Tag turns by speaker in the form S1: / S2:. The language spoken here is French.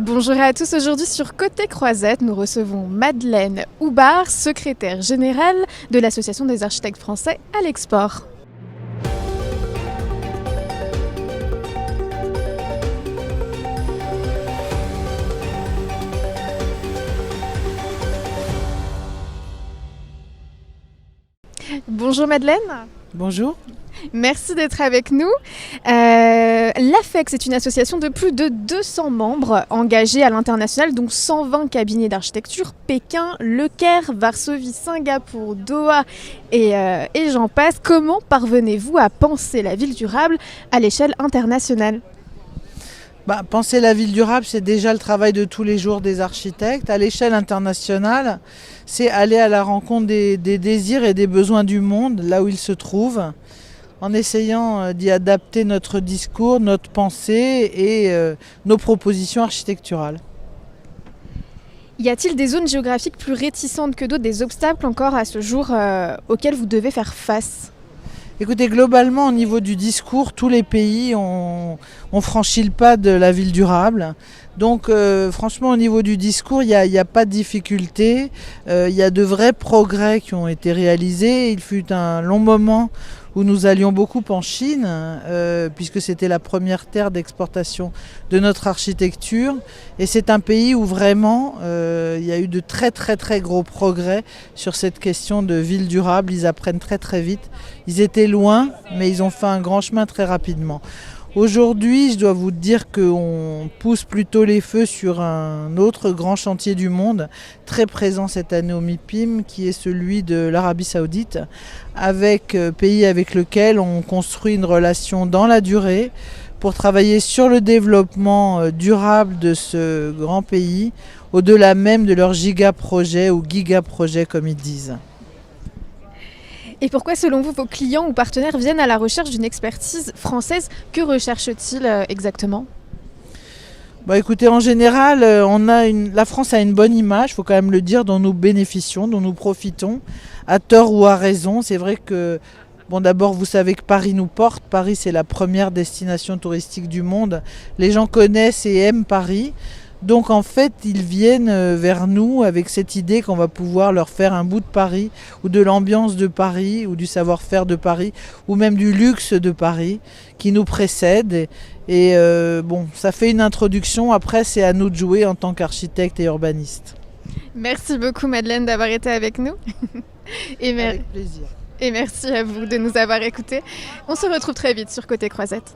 S1: Bonjour à tous, aujourd'hui sur Côté Croisette, nous recevons Madeleine Houbard, secrétaire générale de l'Association des architectes français à l'export. Bonjour Madeleine.
S2: Bonjour.
S1: Merci d'être avec nous. L'AFEC, c'est une association de plus de 200 membres engagés à l'international, donc 120 cabinets d'architecture, Pékin, Le Caire, Varsovie, Singapour, Doha et j'en passe. Comment parvenez-vous à penser la ville durable à l'échelle internationale ?
S2: Penser la ville durable, c'est déjà le travail de tous les jours des architectes. À l'échelle internationale, c'est aller à la rencontre des désirs et des besoins du monde, là où ils se trouvent, en essayant d'y adapter notre discours, notre pensée et nos propositions architecturales.
S1: Y a-t-il des zones géographiques plus réticentes que d'autres, des obstacles encore à ce jour auxquels vous devez faire face ?
S2: Écoutez, globalement, au niveau du discours, tous les pays ont franchi le pas de la ville durable. Donc franchement, au niveau du discours, il n'y a pas de difficulté. Il y a de vrais progrès qui ont été réalisés. Il fut un long moment où nous allions beaucoup en Chine, puisque c'était la première terre d'exportation de notre architecture. Et c'est un pays où vraiment il y a eu de très très très gros progrès sur cette question de ville durable. Ils apprennent très très vite. Ils étaient loin, mais ils ont fait un grand chemin très rapidement. Aujourd'hui, je dois vous dire qu'on pousse plutôt les feux sur un autre grand chantier du monde, très présent cette année au MIPIM, qui est celui de l'Arabie Saoudite, pays avec lequel on construit une relation dans la durée pour travailler sur le développement durable de ce grand pays, au-delà même de leur giga-projet ou giga-projet comme ils disent.
S1: Et pourquoi, selon vous, vos clients ou partenaires viennent à la recherche d'une expertise française ? Que recherchent-ils exactement ?
S2: Écoutez, en général, la France a une bonne image, il faut quand même le dire, dont nous bénéficions, dont nous profitons, à tort ou à raison. C'est vrai que, d'abord, vous savez que Paris nous porte. Paris, c'est la première destination touristique du monde. Les gens connaissent et aiment Paris. Donc en fait, ils viennent vers nous avec cette idée qu'on va pouvoir leur faire un bout de Paris, ou de l'ambiance de Paris, ou du savoir-faire de Paris, ou même du luxe de Paris, qui nous précède. Et ça fait une introduction. Après, c'est à nous de jouer en tant qu'architectes et urbanistes.
S1: Merci beaucoup Madeleine d'avoir été avec nous.
S2: Avec plaisir.
S1: Et merci à vous de nous avoir écoutés. On se retrouve très vite sur Côté Croisette.